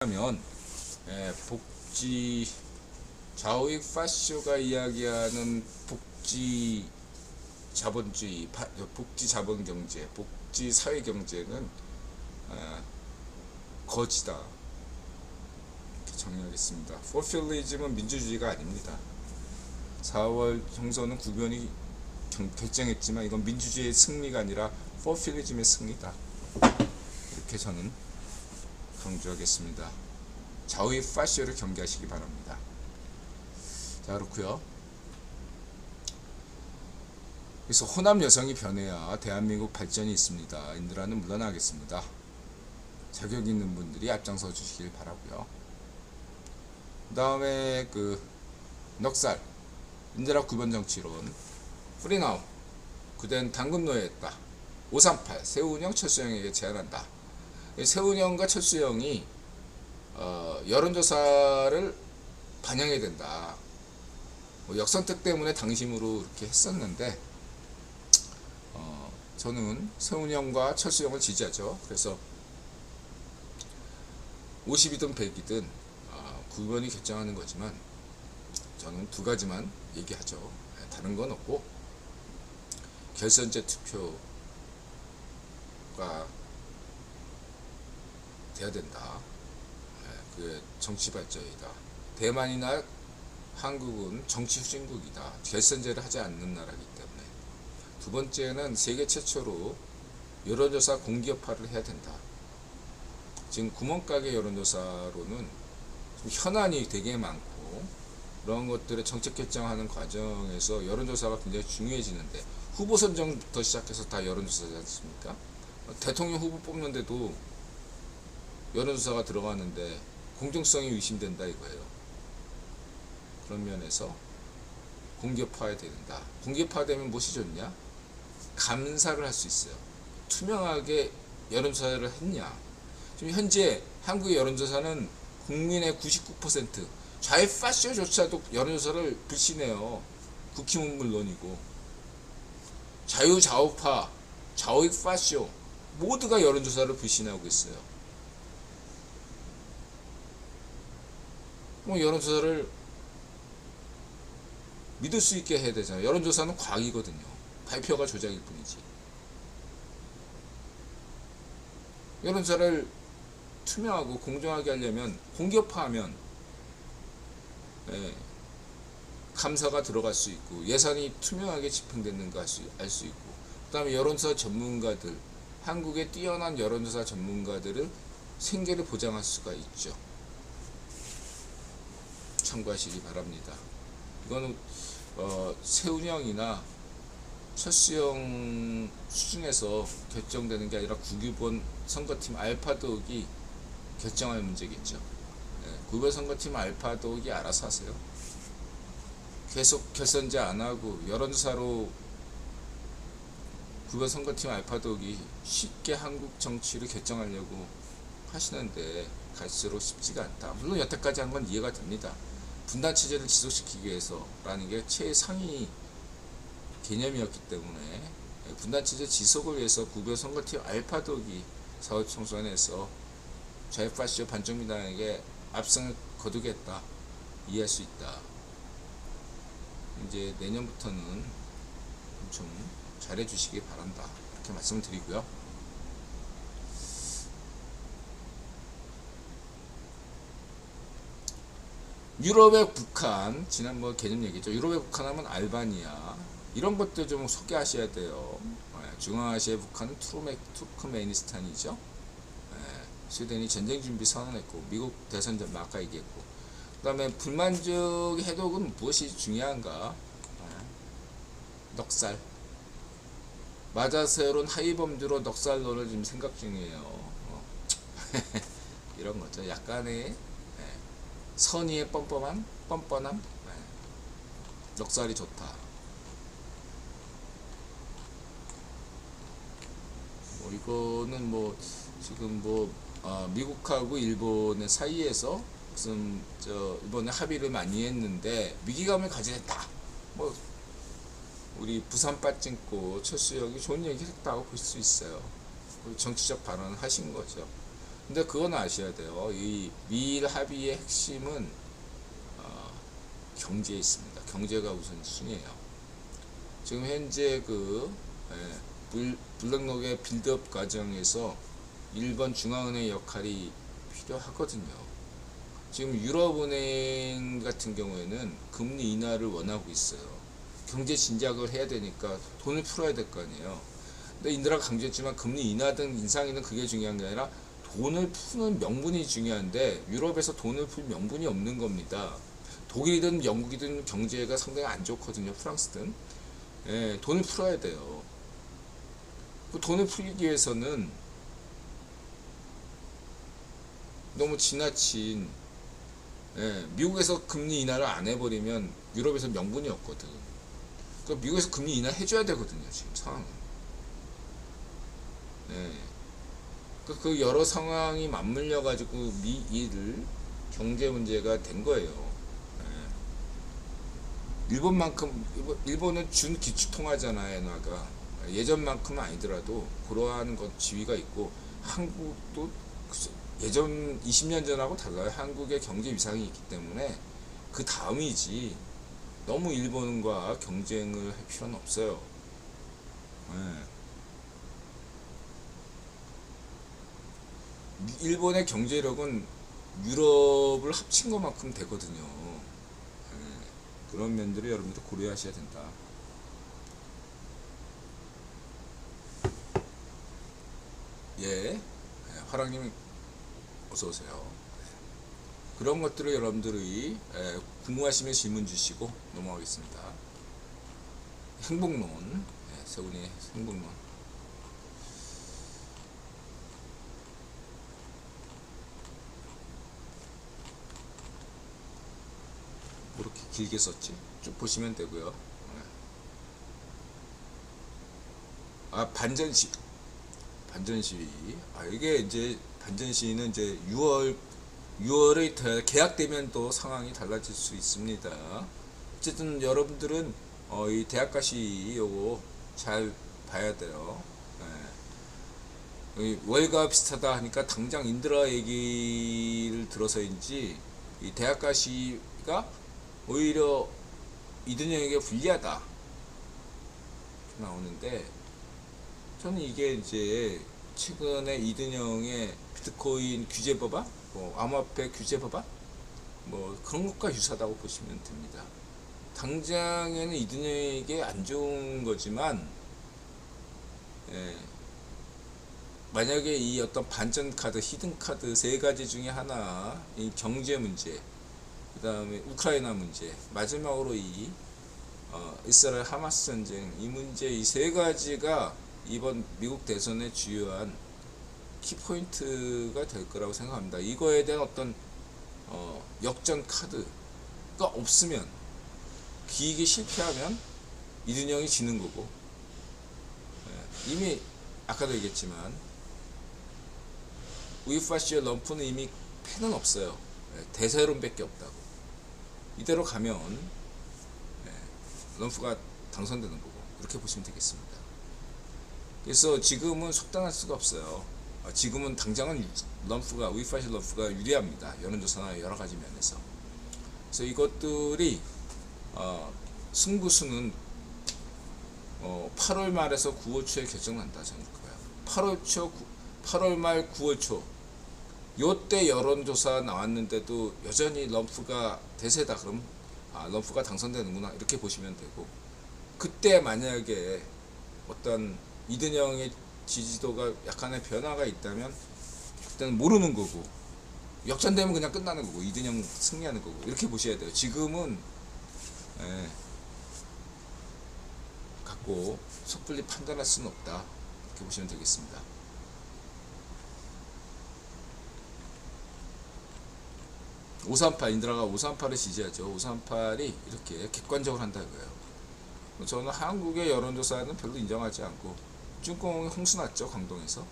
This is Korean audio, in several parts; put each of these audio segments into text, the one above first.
하면 복지 좌우익 파쇼가 이야기하는 복지 자본주의, 복지 자본 경제, 복지 사회 경제는 거지다 이렇게 정의하겠습니다. 포퓰리즘은 민주주의가 아닙니다. 4월 총선은 국면이 결정했지만 이건 민주주의의 승리가 아니라 포퓰리즘의 승리다. 이렇게 저는 강조하겠습니다. 좌우익 파쇼를 경계하시기 바랍니다. 자, 그렇고요. 그래서 호남 여성이 변해야 대한민국 발전이 있습니다. 인드라는 물러나겠습니다. 자격 있는 분들이 앞장서 주시길 바라고요. 그 다음에 넉살 인드라 9번 정치론 프리나우 그댄 당근노예였다. 538 세운영 철수영에게 제안한다. 세운영과 철수영이 여론조사를 반영해야 된다. 역선택 때문에 당심으로 이렇게 했었는데 저는 세운영과 철수영을 지지하죠. 그래서 50이든 100이든 9번이 결정하는 거지만 저는 두 가지만 얘기하죠. 다른 건 없고 결선제 투표가 돼야 된다. 그게 정치 발전이다. 대만이나 한국은 정치 후진국이다. 결선제를 하지 않는 나라이기 때문에. 두 번째는 세계 최초로 여론조사 공기업화를 해야 된다. 지금 구멍가게 여론조사로는 현안이 되게 많고 그런 것들을 정책 결정하는 과정에서 여론조사가 굉장히 중요해지는데 후보 선정부터 시작해서 다 여론조사지 않습니까? 대통령 후보 뽑는데도 여론조사가 들어가는데 공정성이 의심된다 이거예요. 그런 면에서 공기업화해야 된다. 공기업화되면 무엇이 좋냐? 감사를 할 수 있어요. 투명하게 여론조사를 했냐? 지금 현재 한국의 여론조사는 국민의 99% 좌익 파쇼조차도 여론조사를 불신해요. 국힘은 물론이고 자유좌우파, 좌우익 파쇼 모두가 여론조사를 불신하고 있어요. 여론조사를 믿을 수 있게 해야 되잖아요. 여론조사는 과학이거든요. 발표가 조작일 뿐이지. 여론조사를 투명하고 공정하게 하려면 공기업화하면 감사가 들어갈 수 있고 예산이 투명하게 집행되는가 알 수 있고 그 다음에 여론조사 전문가들 한국의 뛰어난 여론조사 전문가들을 생계를 보장할 수가 있죠. 참고하시기 바랍니다. 이거는 세운영이나 철수영 수준에서 결정되는 게 아니라 9번 선거팀 알파독이 결정할 문제겠죠. 9번 선거팀 알파독이 알아서 하세요. 계속 결선제 안하고 여론조사로 9번 선거팀 알파독이 쉽게 한국 정치를 결정하려고 하시는데 갈수록 쉽지가 않다. 물론 여태까지 한 건 이해가 됩니다. 분단체제를 지속시키기 위해서라는 게 최상위 개념이었기 때문에 분단체제 지속을 위해서 9번 선거팀 알파독이 4월 총선에서 좌익 파쇼 반쪽민당에게 압승을 거두겠다. 이해할 수 있다. 이제 내년부터는 좀 잘해주시기 바란다. 이렇게 말씀을 드리고요. 유럽의 북한, 지난번 개념 얘기죠. 유럽의 북한하면 알바니아 이런 것들 좀 소개하셔야 돼요. 중앙아시아의 북한은 투르크메니스탄이죠. 스웨덴이 전쟁 준비 선언했고 미국 대선전 아까 얘기했고 그 다음에 불만족 해독은 무엇이 중요한가? 넉살 마자세론 하위범주로 넉살론을 지금 생각 중이에요. 이런 거죠. 약간의 선의의 뻔뻔함 넉살이 좋다. 이거는 지금 미국하고 일본의 사이에서 무슨 이번에 합의를 많이 했는데 위기감을 가지겠다. 우리 부산 빠찡고 철수역이 좋은 얘기 했다고 볼 수 있어요. 정치적 발언을 하신 거죠. 근데 그건 아셔야 돼요. 이 미일 합의의 핵심은 경제에 있습니다. 경제가 우선순위예요. 지금 현재 블랙록의 빌드업 과정에서 일본 중앙은행 역할이 필요하거든요. 지금 유럽은행 같은 경우에는 금리 인하를 원하고 있어요. 경제 진작을 해야 되니까 돈을 풀어야 될 거 아니에요. 근데 인드라가 강조했지만 금리 인하든 인상이든 그게 중요한 게 아니라 돈을 푸는 명분이 중요한데 유럽에서 돈을 풀 명분이 없는 겁니다. 독일이든 영국이든 경제가 상당히 안 좋거든요. 프랑스든. 예, 돈을 풀어야 돼요. 그 돈을 풀기 위해서는 너무 지나친 미국에서 금리 인하를 안 해버리면 유럽에서 명분이 없거든. 그러니까 미국에서 금리 인하 해줘야 되거든요. 지금 상황은. 그 여러 상황이 맞물려 가지고 미일 경제 문제가 된 거예요. 일본은 준 기축통화잖아요. 엔화가 예전만큼은 아니더라도 그러한 것 지위가 있고, 한국도 예전 20년 전하고 달라요. 한국의 경제 위상이 있기 때문에 그 다음이지 너무 일본과 경쟁을 할 필요는 없어요. 일본의 경제력은 유럽을 합친 것만큼 되거든요. 그런 면들을 여러분들 고려하셔야 된다. 화랑님 어서오세요. 그런 것들을 여러분들이 궁금하시면 질문 주시고 넘어가겠습니다. 행복론, 세훈이의 행복론. 그렇게 길게 썼지? 쭉 보시면 되고요. 반전 시위. 이게 이제 반전 시위는 이제 6월에 계약되면 또 상황이 달라질 수 있습니다. 어쨌든 여러분들은 이 대학가 시위 요거 잘 봐야 돼요. 월가 비슷하다 하니까 당장 인드라 얘기를 들어서인지 이 대학가 시위가 오히려 이든영에게 불리하다 나오는데, 저는 이게 이제 최근에 이든영의 비트코인 규제 법안, 암호화폐 규제 법안, 그런 것과 유사하다고 보시면 됩니다. 당장에는 이든영에게 안 좋은 거지만, 만약에 이 어떤 반전 카드, 히든 카드 세 가지 중에 하나, 이 경제 문제, 그 다음에 우크라이나 문제, 마지막으로 이 이스라엘 하마스 전쟁, 이 문제, 이 세 가지가 이번 미국 대선의 주요한 키포인트가 될 거라고 생각합니다. 이거에 대한 어떤 역전 카드가 없으면, 기획이 실패하면 이든영이 지는 거고, 이미 아까도 얘기했지만 우이파시의 럼프는 이미 패는 없어요. 대세론밖에 없다고. 이대로 가면 럼프가 당선되는 거고, 이렇게 보시면 되겠습니다. 그래서 지금은 속단할 수가 없어요. 지금은 당장은 우이파시 럼프가 유리합니다. 여론조사나 여러 가지 면에서. 그래서 이것들이 승부수는 8월 말에서 9월 초에 결정난다 저는 봐요. 8월 말 9월 초 요때 여론조사 나왔는데도 여전히 럼프가 대세다, 그럼 럼프가 당선되는구나, 이렇게 보시면 되고, 그때 만약에 어떤 이든영의 지지도가 약간의 변화가 있다면 그때는 모르는 거고, 역전되면 그냥 끝나는 거고, 이든영 승리하는 거고, 이렇게 보셔야 돼요. 지금은 갖고 섣불리 판단할 수는 없다, 이렇게 보시면 되겠습니다. 인드라가 538을 지지하죠. 538이 이렇게 객관적으로 한다 이거예요. 저는 한국의 여론조사는 별로 인정하지 않고, 쭈꽁이 홍수났죠, 광동에서.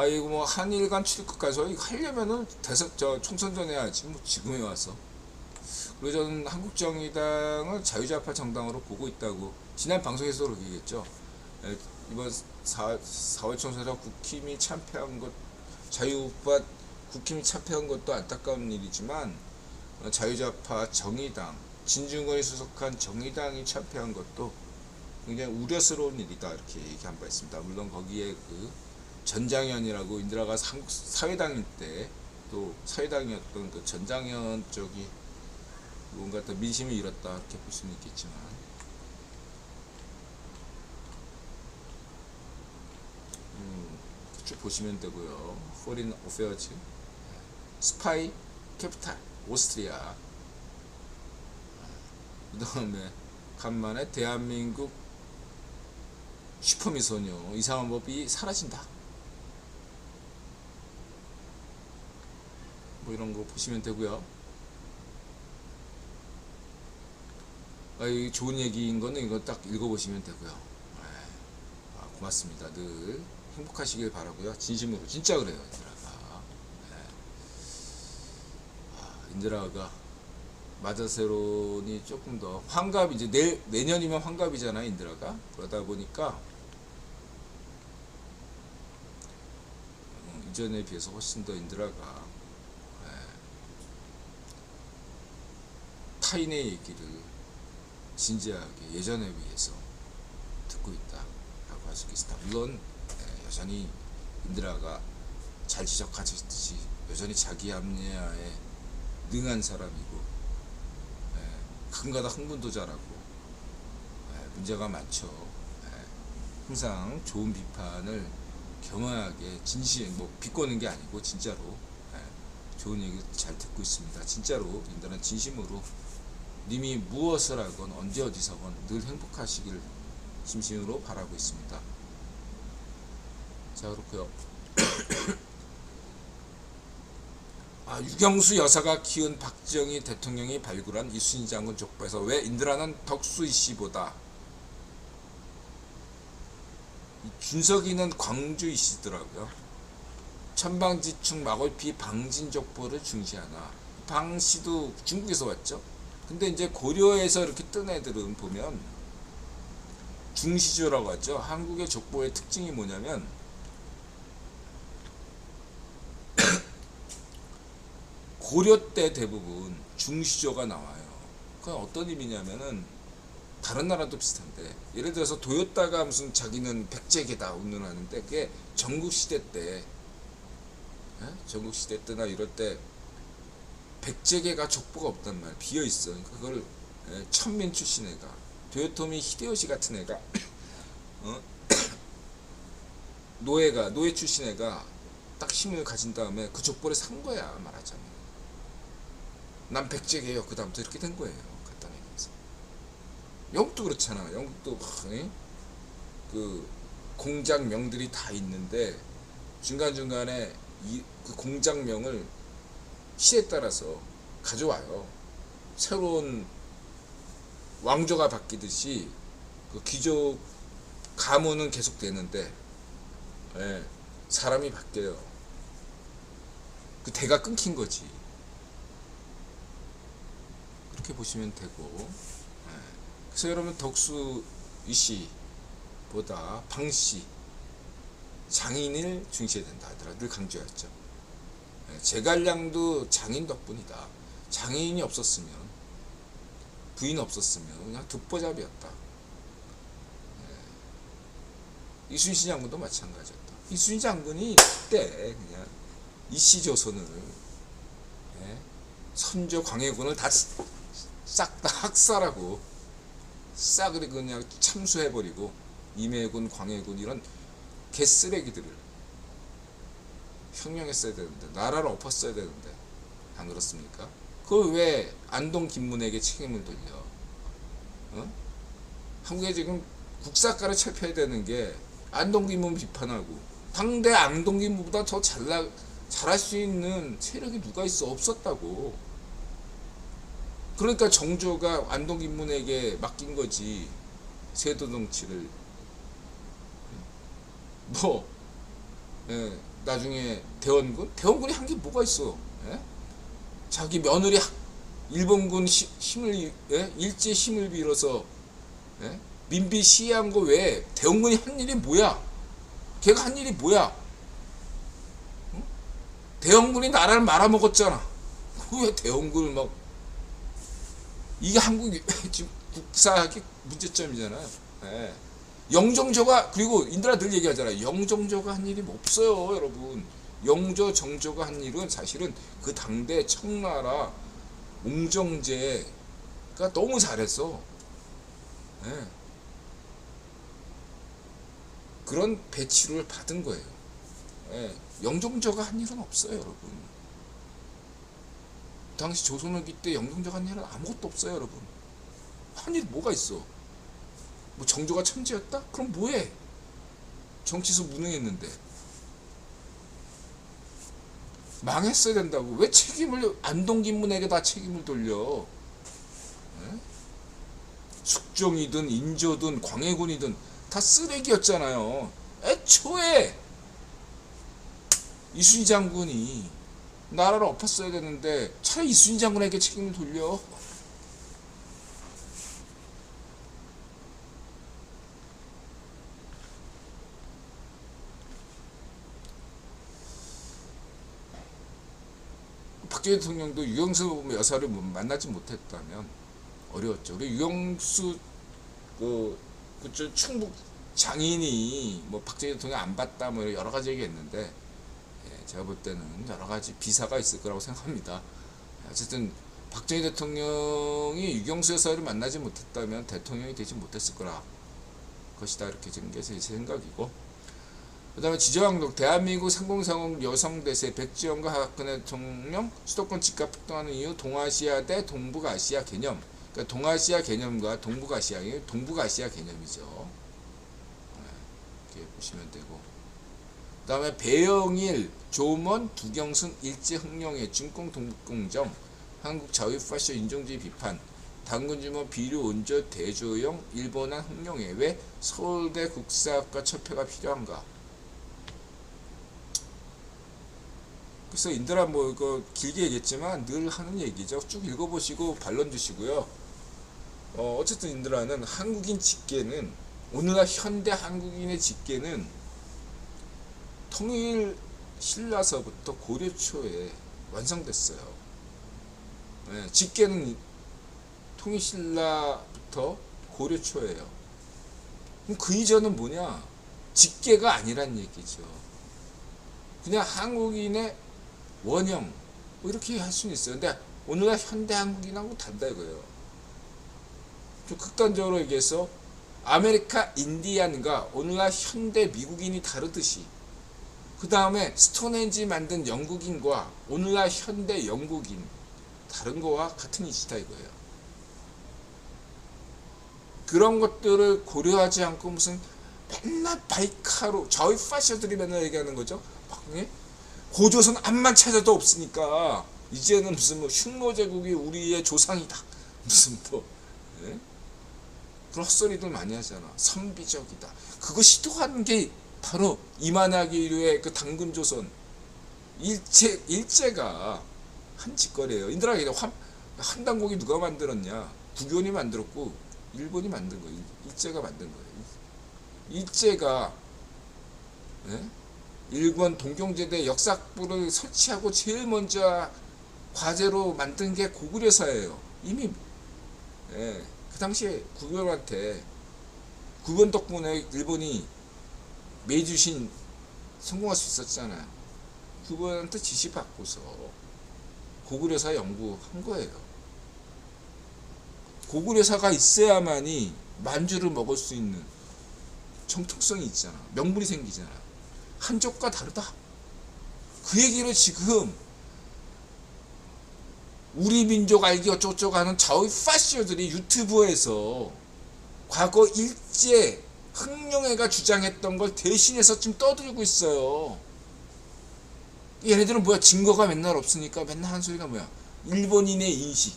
이거 한일 간 출입국 가서 이거 하려면은 총선 전에 해야지, 지금에 와서. 그리고 저는 한국정의당을 자유자파 정당으로 보고 있다고 지난 방송에서 그렇게 얘기했죠. 이번 4월 총선에서 국힘이 참패한 것, 자유우파 국힘이 참패한 것도 안타까운 일이지만 자유좌파 정의당, 진중권이 소속한 정의당이 참패한 것도 굉장히 우려스러운 일이다 이렇게 얘기한 바 있습니다. 물론 거기에 그 전장현이라고 인디라가 한국 사회당일 때 또 사회당이었던 그 전장현 쪽이 뭔가 더 민심을 잃었다 이렇게 볼 수는 있겠지만 쭉 보시면 되고요. Foreign Affairs, 스파이 캐피탈 오스트리아, 그 다음에 간만에 대한민국 슈퍼미소녀 이상한 법이 사라진다. 뭐 이런 거 보시면 되고요. 이 좋은 얘기인 거는 이거 딱 읽어보시면 되고요. 고맙습니다. 늘 행복하시길 바라고요. 진심으로 진짜 그래요. 인드라가 인드라가 마자세론이 조금 더 환갑, 이제 내년이면 환갑이잖아요. 인드라가. 그러다 보니까 이전에 비해서 훨씬 더 인드라가 타인의 얘기를 진지하게 예전에 비해서 듣고 있다라고 할 수 있겠습니다. 물론 여전히 인드라가 잘 지적하셨듯이 여전히 자기 합리화에 능한 사람이고 가끔가다 흥분도 잘하고 문제가 많죠. 항상 좋은 비판을 겸허하게 진심, 뭐 비꼬는 게 아니고 진짜로 좋은 얘기 잘 듣고 있습니다. 진짜로 인드라는 진심으로 님이 무엇을 하건 언제 어디서건 늘 행복하시길 진심으로 바라고 있습니다. 자, 그렇고요. 유경수 여사가 키운 박정희 대통령이 발굴한 이순신 장군 족보에서 왜 인드라는 덕수 이씨보다, 준석이는 광주 이씨더라고요. 천방지축 마골피 방진 족보를 중시하나. 방씨도 중국에서 왔죠. 근데 이제 고려에서 이렇게 뜬 애들은 보면 중시조라고 하죠. 한국의 족보의 특징이 뭐냐면 고려 때 대부분 중시조가 나와요. 그건 어떤 의미냐면은 다른 나라도 비슷한데, 예를 들어서 도요타가 무슨 자기는 백제계다 운운하는데 그게 전국시대 때, 전국시대 때나 이럴 때 백제계가 족보가 없단 말, 비어 있어. 그걸 천민 출신 애가, 도요토미 히데요시 같은 애가 노예 출신 애가 딱 힘을 가진 다음에 그 족보를 산 거야, 말하자면. 난 백제계요. 그 다음부터 이렇게 된 거예요. 간단히 얘기해서. 영국도 그렇잖아. 영국도 그 공장명들이 다 있는데 중간중간에 그 공장명을 시대에 따라서 가져와요. 새로운 왕조가 바뀌듯이 그 귀족 가문은 계속 되는데 사람이 바뀌어요. 그 대가 끊긴 거지. 그렇게 보시면 되고, 그래서 여러분 덕수 이씨보다 방씨 장인을 중시해야 된다 하더라. 늘 강조했죠. 제갈량도 장인 덕분이다. 장인이 없었으면, 부인 없었으면 그냥 듣보잡이었다. 이순신 장군도 마찬가지였다. 이순신 장군이 그때 그냥 이씨조선을, 선조 광해군을 다 싹 다 학살하고 싹을 그냥 참수해버리고, 임해군, 광해군 이런 개쓰레기들을 혁명했어야 되는데, 나라를 엎었어야 되는데 안 그렇습니까? 그걸 왜 안동 김문에게 책임을 돌려? 한국에 지금 국사과를 철폐해야 되는 게 안동 김문 비판하고, 당대 안동 김문보다 더 잘할 수 있는 세력이 누가 있어? 없었다고. 그러니까 정조가 안동 김문에게 맡긴 거지. 세도 정치를. 나중에 대원군이 한 게 뭐가 있어? 자기 며느리 일본군 일제 힘을 빌어서 민비 시해한 거 외에 대원군이 한 일이 뭐야? 걔가 한 일이 뭐야? 응? 대원군이 나라를 말아먹었잖아. 왜 대원군을 막, 이게 한국 지금 국사학의 문제점이잖아요. 네. 영종조가, 그리고 인들아 늘 얘기하잖아요. 영종조가 한 일이 없어요, 여러분. 영조 정조가 한 일은 사실은 그 당대 청나라 옹정제가 너무 잘했어. 네. 그런 배치를 받은 거예요. 네. 영종조가 한 일은 없어요, 여러분. 당시 조선후기 때 영종조가 한 일은 아무것도 없어요, 여러분. 한 일 뭐가 있어? 뭐 정조가 천재였다? 그럼 뭐해? 정치에서 무능했는데. 망했어야 된다고. 왜 책임을 안동김문에게 다 책임을 돌려? 네? 숙종이든 인조든 광해군이든 다 쓰레기였잖아요. 애초에 이순신 장군이 나라를 엎었어야 되는데 차라리 이순신 장군에게 책임을 돌려. 박정희 대통령도 유영수 여사를 만나지 못했다면 어려웠죠. 우리 유영수 그쪽 충북 장인이 뭐 박정희 대통령 안 봤다 뭐 여러 가지 얘기했는데, 예, 제가 볼 때는 여러 가지 비사가 있을 거라고 생각합니다. 어쨌든 박정희 대통령이 유경수 여사를 만나지 못했다면 대통령이 되지 못했을 거라 것이다, 이렇게 지금 게 제 생각이고, 그 다음에 지저항록 대한민국 상공상공 여성대세 백지영과 박근혜 대통령 수도권 집값 폭등하는 이유 동아시아 대 동북아시아 개념. 그러니까 동아시아 개념과 동북아시아 개념이죠. 이렇게 보시면 되고, 그 다음에 배영일, 조먼, 두경순, 일제 흥룡의 중공 동북공정, 한국 자위 파쇼 인종주의 비판, 당군주모 비류 온조 대조영 일본한 흥룡의 왜 서울대 국사학과 철폐가 필요한가? 그래서 인들아 뭐 이거 길게 얘기했지만 늘 하는 얘기죠. 쭉 읽어보시고 반론 주시고요. 어쨌든 인들아는 한국인 직계는, 오늘날 현대 한국인의 직계는 통일 신라서부터 고려 초에 완성됐어요. 네, 직계는 통일 신라부터 고려 초예요. 그럼 그 이전은 뭐냐? 직계가 아니란 얘기죠. 그냥 한국인의 원형 뭐 이렇게 할 수는 있어요. 근데 오늘날 현대 한국인하고 다르다 이거예요. 좀 극단적으로 얘기해서 아메리카 인디안과 오늘날 현대 미국인이 다르듯이, 그 다음에 스톤헨지 만든 영국인과 오늘날 현대 영국인 다른 거와 같은 이치다 이거예요. 그런 것들을 고려하지 않고 무슨 맨날 바이카로, 저희 파셔들이 맨날 얘기하는 거죠. 고조선 앞만 찾아도 없으니까 이제는 무슨 뭐 흉노제국이 우리의 조상이다, 무슨 뭐, 예? 그런 헛소리들 많이 하잖아. 선비적이다. 그거 시도하는 게 바로 이만하기류의 그 당근조선 일제가 한 짓거리예요. 인들아, 한당고기 누가 만들었냐? 국연이 만들었고 일본이 만든 거예요. 일제가 만든 거예요. 일제가, 예? 일본 동경제대 역사학부를 설치하고 제일 먼저 과제로 만든 게 고구려사예요. 이미, 예, 그 당시에 구변한테, 구변 덕분에 일본이 메이주신 성공할 수 있었잖아요. 구변한테 지시받고서 고구려사 연구한 거예요. 고구려사가 있어야만이 만주를 먹을 수 있는 정통성이 있잖아. 명분이 생기잖아. 한족과 다르다. 그 얘기를 지금 우리 민족 알기 어쩌고저쩌고 하는 좌우 파시오들이 유튜브에서 과거 일제 흥룡애가 주장했던 걸 대신해서 지금 떠들고 있어요. 얘네들은 뭐야? 증거가 맨날 없으니까 맨날 하는 소리가 뭐야? 일본인의 인식,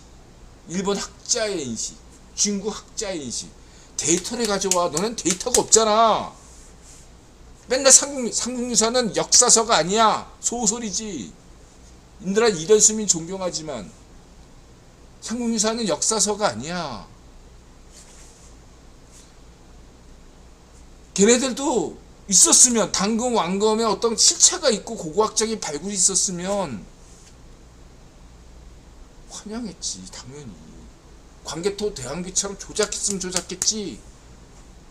일본 학자의 인식, 중국 학자의 인식. 데이터를 가져와. 너는 데이터가 없잖아. 맨날 삼국유사는 역사서가 아니야. 소설이지. 인들아 이련수민 존경하지만 삼국유사는 역사서가 아니야. 걔네들도 있었으면 당금 왕검에 어떤 실체가 있고 고고학적인 발굴이 있었으면 환영했지. 당연히 광개토 대왕비처럼 조작했으면 조작했지.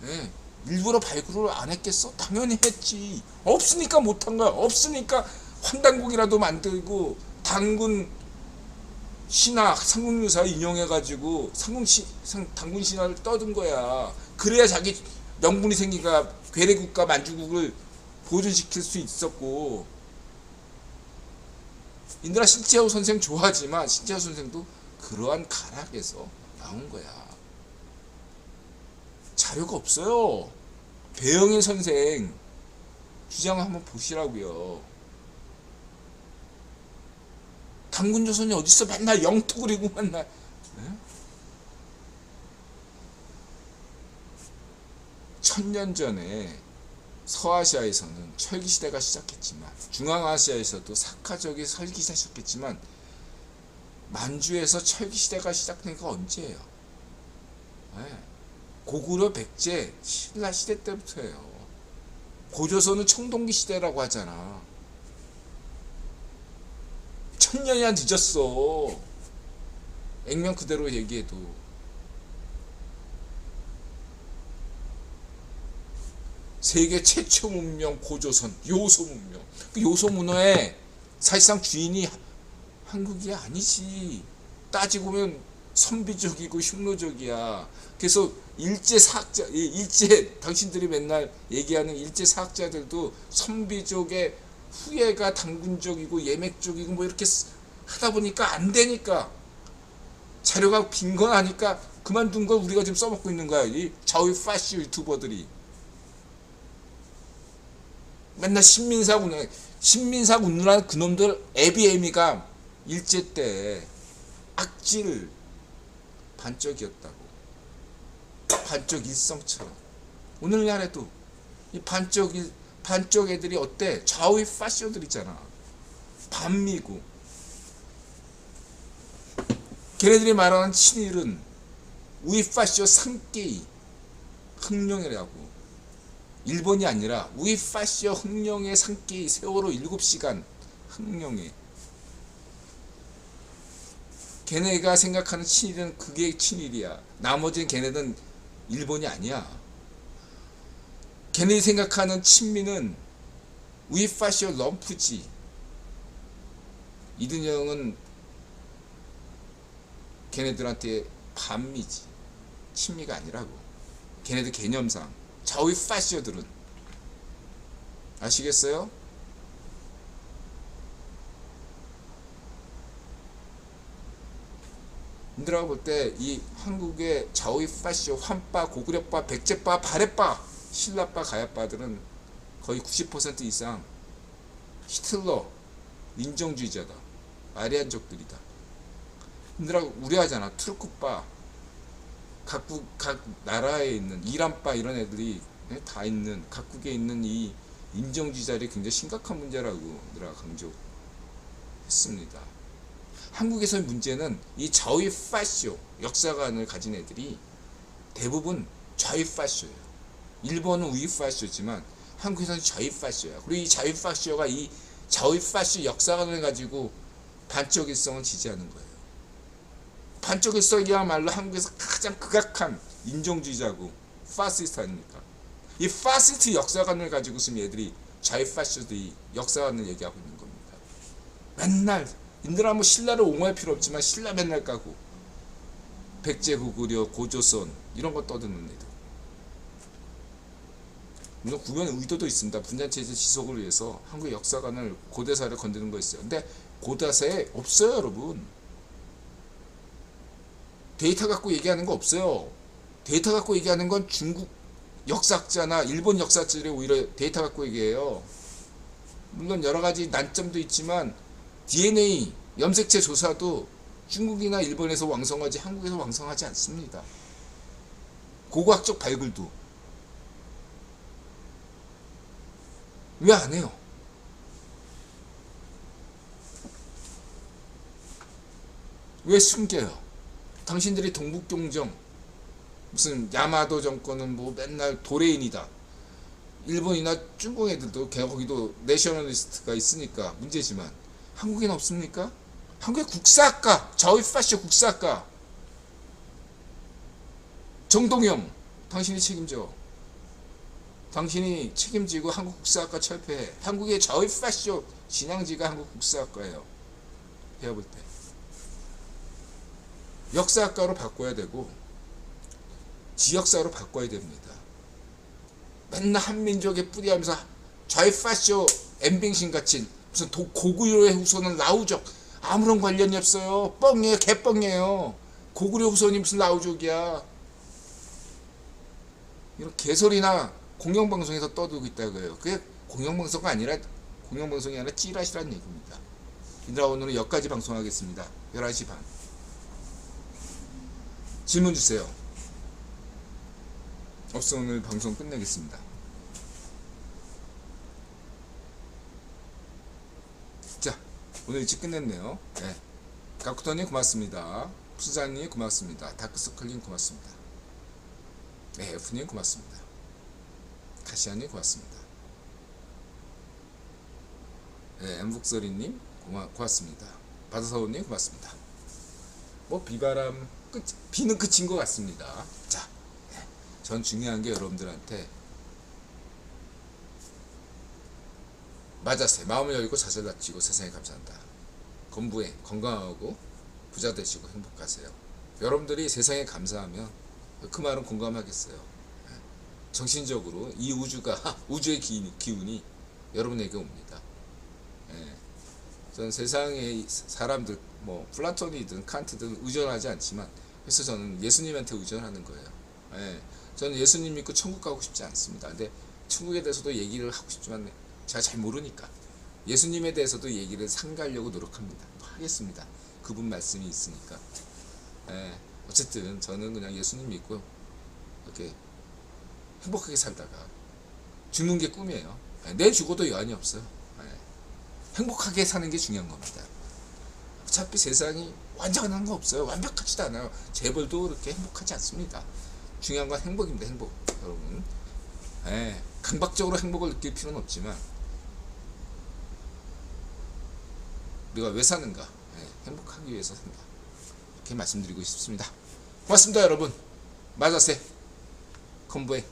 예, 일부러 발굴을 안 했겠어? 당연히 했지. 없으니까 못한 거야. 없으니까 환단국이라도 만들고 당군 신화 상궁유사 인용해가지고 당군 신화를 떠든 거야. 그래야 자기 명분이 생기가 괴뢰국가 만주국을 보존시킬 수 있었고. 인드라 신채호 선생 좋아하지만 신채호 선생도 그러한 가락에서 나온 거야. 자료가 없어요. 배영일 선생 주장을 한번 보시라고요. 당군조선이 어딨어? 맨날 영토그리고 맨날. 네? 1000년 전에 서아시아에서는 철기시대가 시작했지만, 중앙아시아에서도 사카족이 설기시대 시작했지만, 만주에서 철기시대가 시작된 게 언제예요? 네. 고구려 백제 신라시대 때부터예요. 고조선은 청동기 시대라고 하잖아. 1000년이나 늦었어. 액면 그대로 얘기해도. 세계 최초 문명 고조선 요소 문명. 그 요소 문화의 사실상 주인이 한국이 아니지. 따지고 보면 선비족이고 흉노족이야. 그래서 일제 사학자, 일제 당신들이 맨날 얘기하는 일제 사학자들도 선비족의 후예가 당군족이고 예맥족이고 뭐 이렇게 하다 보니까 안 되니까 자료가 빈곤하니까 그만둔 걸 우리가 지금 써먹고 있는 거야. 이 좌우 파시 유튜버들이 맨날 신민사 운운하는 그놈들 애비애미가 일제 때 악질 반쪽이었다고. 반쪽 일성처럼. 오늘날에도 이 반쪽 애들이 어때? 좌우 파시오들 있잖아. 반미고. 걔네들이 말하는 친일은 우이 파시오 상계이 흥룡이라고. 일본이 아니라 우이 파시오 흥룡의 상계이 세월호 7시간 흥룡에. 걔네가 생각하는 친일은 그게 친일이야. 나머지는 걔네는 일본이 아니야. 걔네이 생각하는 친미는 우이 파시오 럼프지. 이든영은 걔네들한테 반미지. 친미가 아니라고. 걔네들 개념상. 좌우 파시오들은. 아시겠어요? 님들하고 볼 때 이 한국의 좌우 파시오, 환파, 고구려파, 백제파, 발해파, 신라파, 가야파들은 거의 90% 이상 히틀러 민정주의자다. 아리안족들이다. 님들하고 우려하잖아. 투르크파, 각 나라에 있는 이란파 이런 애들이 다 있는 각국에 있는 이 인정주의자들이 굉장히 심각한 문제라고 내가 강조했습니다. 한국에서의 문제는 이 좌우 파시오 역사관을 가진 애들이 대부분 좌우 파시오예요. 일본은 우이 파시오지만 한국에서는 좌우 파시오야. 그리고 이 좌우 파시오가 이 좌우 파시오 역사관을 가지고 반쪽일성을 지지하는 거예요. 반쪽일성이야말로 한국에서 가장 극악한 인종주의자고 파시스트 아닙니까? 이 파시스트 역사관을 가지고 있으면 얘들이 좌우 파시오들이 역사관을 얘기하고 있는 겁니다. 맨날 인들아 뭐 신라를 옹호할 필요 없지만 신라 맨날 까고 백제, 고구려, 고조선 이런 거 떠드는 애들. 물론 구현 의도도 있습니다. 분단체제 지속을 위해서 한국의 역사관을 고대사를 건드는 거 있어요. 근데 고대사에 없어요, 여러분. 데이터 갖고 얘기하는 거 없어요. 데이터 갖고 얘기하는 건 중국 역사학자나 일본 역사학자들이 오히려 데이터 갖고 얘기해요. 물론 여러 가지 난점도 있지만 DNA 염색체 조사도 중국이나 일본에서 왕성하지 한국에서 왕성하지 않습니다. 고고학적 발굴도 왜 안 해요? 왜 숨겨요? 당신들이 동북경정 무슨 야마도 정권은 뭐 맨날 도레인이다. 일본이나 중국 애들도 거기도 내셔널리스트가 있으니까 문제지만 한국엔 없습니까? 한국의 국사학과, 자위파쇼 국사학과 정동영, 당신이 책임져. 당신이 책임지고 한국 국사학과 철폐해. 한국의 자위파쇼 진앙지가 한국 국사학과예요. 해야 볼 때. 역사학과로 바꿔야 되고 지역사로 바꿔야 됩니다. 맨날 한민족의 뿌리하면서 좌이파쇼 엠빙신 같이 무슨 고구려의 후손은 라우족 아무런 관련이 없어요. 뻥이에요. 개뻥이에요. 고구려 후손이 무슨 라우족이야. 이런 개소리나 공영방송에서 떠들고 있다고요. 그게 공영방송이 아니라 찌라시라는 얘기입니다. 인드라 오늘은 여기까지 방송하겠습니다. 11시 반. 질문 주세요. 없어 오늘 방송 끝내겠습니다. 자, 오늘 일찍 끝냈네요. 네. 가쿠터님 고맙습니다. 푸사님 고맙습니다. 다크서클님 고맙습니다. 네, F님 고맙습니다. 가시아님 고맙습니다. 네, 엠북서리님 고맙습니다. 바다사오님 고맙습니다. 뭐 비바람 비는 끝인 것 같습니다. 자, 전 중요한 게 여러분들한테 맞았어요. 마음을 열고 자세를 낮추고 세상에 감사한다. 건부에 건강하고 부자 되시고 행복하세요. 여러분들이 세상에 감사하면 그 말은 공감하겠어요. 정신적으로 이 우주의 기운이 여러분에게 옵니다. 저는 세상의 사람들 뭐 플라톤이든 칸트든 의존하지 않지만 그래서 저는 예수님한테 의존하는 거예요. 저는 예수님 믿고 천국 가고 싶지 않습니다. 근데 천국에 대해서도 얘기를 하고 싶지만 제가 잘 모르니까 예수님에 대해서도 얘기를 상가하려고 노력합니다. 하겠습니다. 그분 말씀이 있으니까. 어쨌든 저는 그냥 예수님 믿고 이렇게 행복하게 살다가 죽는 게 꿈이에요. 내 죽어도 여한이 없어요. 행복하게 사는 게 중요한 겁니다. 어차피 세상이 완전한 거 없어요. 완벽하지도 않아요. 재벌도 그렇게 행복하지 않습니다. 중요한 건 행복입니다. 행복. 여러분. 강박적으로 행복을 느낄 필요는 없지만 우리가 왜 사는가? 행복하기 위해서 산다. 이렇게 말씀드리고 싶습니다. 고맙습니다, 여러분. 마자세. 컴보에